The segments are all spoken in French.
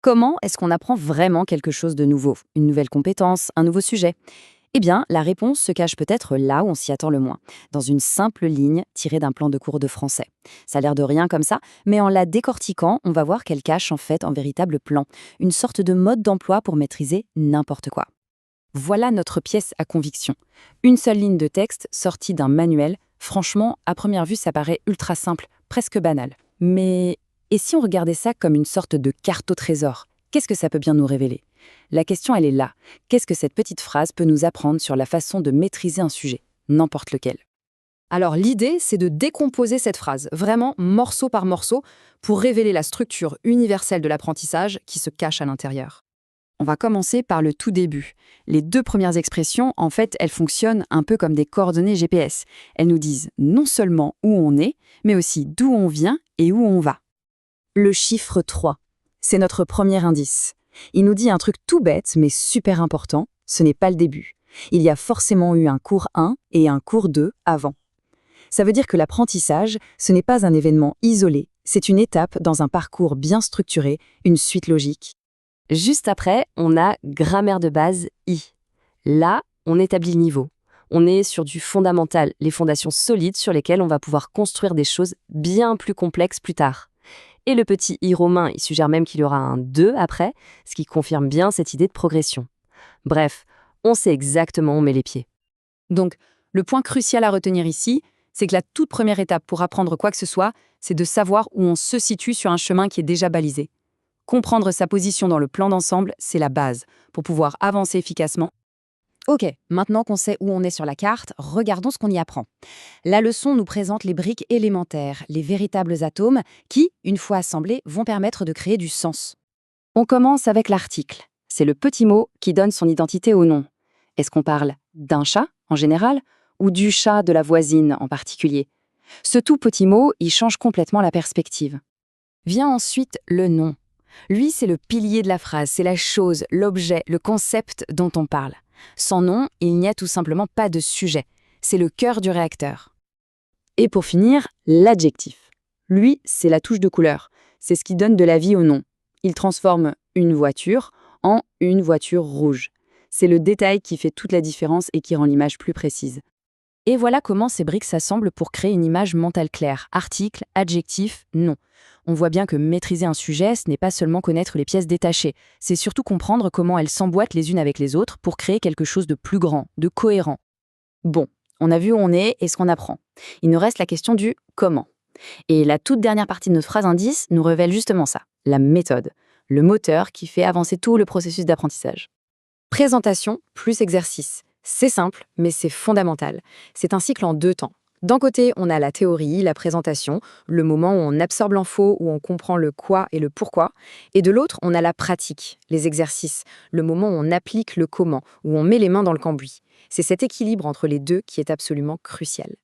Comment est-ce qu'on apprend vraiment quelque chose de nouveau? Une nouvelle compétence, un nouveau sujet? Eh bien, la réponse se cache peut-être là où on s'y attend le moins, dans une simple ligne tirée d'un plan de cours de français. Ça a l'air de rien comme ça, mais en la décortiquant, on va voir qu'elle cache en fait un véritable plan, une sorte de mode d'emploi pour maîtriser n'importe quoi. Voilà notre pièce à conviction. Une seule ligne de texte sortie d'un manuel. Franchement, à première vue, ça paraît ultra simple, presque banal. Mais et si on regardait ça comme une sorte de carte au trésor? Qu'est-ce que ça peut bien nous révéler? La question, elle est là. Qu'est-ce que cette petite phrase peut nous apprendre sur la façon de maîtriser un sujet, n'importe lequel? Alors l'idée, c'est de décomposer cette phrase, vraiment morceau par morceau, pour révéler la structure universelle de l'apprentissage qui se cache à l'intérieur. On va commencer par le tout début. Les deux premières expressions, en fait, elles fonctionnent un peu comme des coordonnées GPS. Elles nous disent non seulement où on est, mais aussi d'où on vient et où on va. Le chiffre 3, c'est notre premier indice. Il nous dit un truc tout bête, mais super important, ce n'est pas le début. Il y a forcément eu un cours 1 et un cours 2 avant. Ça veut dire que l'apprentissage, ce n'est pas un événement isolé, c'est une étape dans un parcours bien structuré, une suite logique. Juste après, on a grammaire de base I. Là, on établit le niveau. On est sur du fondamental, les fondations solides sur lesquelles on va pouvoir construire des choses bien plus complexes plus tard. Et le petit I romain, il suggère même qu'il y aura un 2 après, ce qui confirme bien cette idée de progression. Bref, on sait exactement où on met les pieds. Donc, le point crucial à retenir ici, c'est que la toute première étape pour apprendre quoi que ce soit, c'est de savoir où on se situe sur un chemin qui est déjà balisé. Comprendre sa position dans le plan d'ensemble, c'est la base, pour pouvoir avancer efficacement. Ok, maintenant qu'on sait où on est sur la carte, regardons ce qu'on y apprend. La leçon nous présente les briques élémentaires, les véritables atomes, qui, une fois assemblés, vont permettre de créer du sens. On commence avec l'article. C'est le petit mot qui donne son identité au nom. Est-ce qu'on parle d'un chat, en général, ou du chat de la voisine, en particulier? Ce tout petit mot, il change complètement la perspective. Vient ensuite le nom. Lui, c'est le pilier de la phrase, c'est la chose, l'objet, le concept dont on parle. Sans nom, il n'y a tout simplement pas de sujet. C'est le cœur du réacteur. Et pour finir, l'adjectif. Lui, c'est la touche de couleur. C'est ce qui donne de la vie au nom. Il transforme une voiture en une voiture rouge. C'est le détail qui fait toute la différence et qui rend l'image plus précise. Et voilà comment ces briques s'assemblent pour créer une image mentale claire. Article, adjectif, nom. On voit bien que maîtriser un sujet, ce n'est pas seulement connaître les pièces détachées, c'est surtout comprendre comment elles s'emboîtent les unes avec les autres pour créer quelque chose de plus grand, de cohérent. Bon, on a vu où on est et ce qu'on apprend. Il nous reste la question du comment. Et la toute dernière partie de notre phrase indice nous révèle justement ça, la méthode, le moteur qui fait avancer tout le processus d'apprentissage. Présentation plus exercice. C'est simple, mais c'est fondamental. C'est un cycle en 2 temps. D'un côté, on a la théorie, la présentation, le moment où on absorbe l'info, où on comprend le quoi et le pourquoi. Et de l'autre, on a la pratique, les exercices, le moment où on applique le comment, où on met les mains dans le cambouis. C'est cet équilibre entre les deux qui est absolument crucial.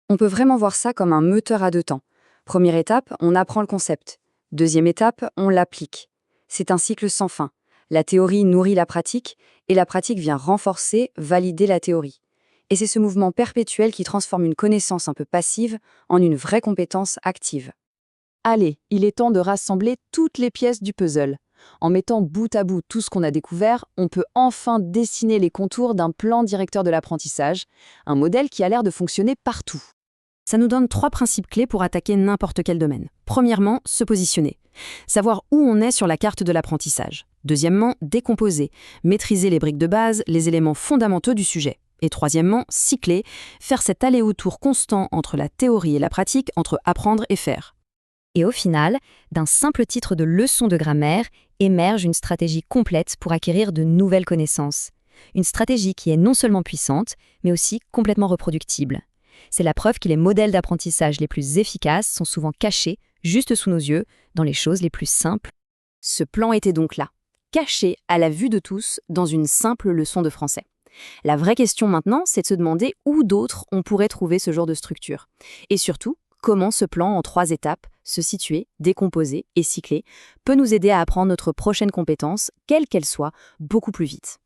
On peut vraiment voir ça comme un moteur à 2 temps. Première étape, on apprend le concept. Deuxième étape, on l'applique. C'est un cycle sans fin. La théorie nourrit la pratique et la pratique vient renforcer, valider la théorie. Et c'est ce mouvement perpétuel qui transforme une connaissance un peu passive en une vraie compétence active. Allez, il est temps de rassembler toutes les pièces du puzzle. En mettant bout à bout tout ce qu'on a découvert, on peut enfin dessiner les contours d'un plan directeur de l'apprentissage, un modèle qui a l'air de fonctionner partout. Ça nous donne 3 principes clés pour attaquer n'importe quel domaine. Premièrement, se positionner. Savoir où on est sur la carte de l'apprentissage. Deuxièmement, décomposer. Maîtriser les briques de base, les éléments fondamentaux du sujet. Et troisièmement, cycler. Faire cet aller-retour constant entre la théorie et la pratique, entre apprendre et faire. Et au final, d'un simple titre de leçon de grammaire, émerge une stratégie complète pour acquérir de nouvelles connaissances. Une stratégie qui est non seulement puissante, mais aussi complètement reproductible. C'est la preuve que les modèles d'apprentissage les plus efficaces sont souvent cachés, juste sous nos yeux, dans les choses les plus simples. Ce plan était donc là, caché à la vue de tous dans une simple leçon de français. La vraie question maintenant, c'est de se demander où d'autres on pourrait trouver ce genre de structure. Et surtout, comment ce plan en 3 étapes, se situer, décomposer et cycler, peut nous aider à apprendre notre prochaine compétence, quelle qu'elle soit, beaucoup plus vite.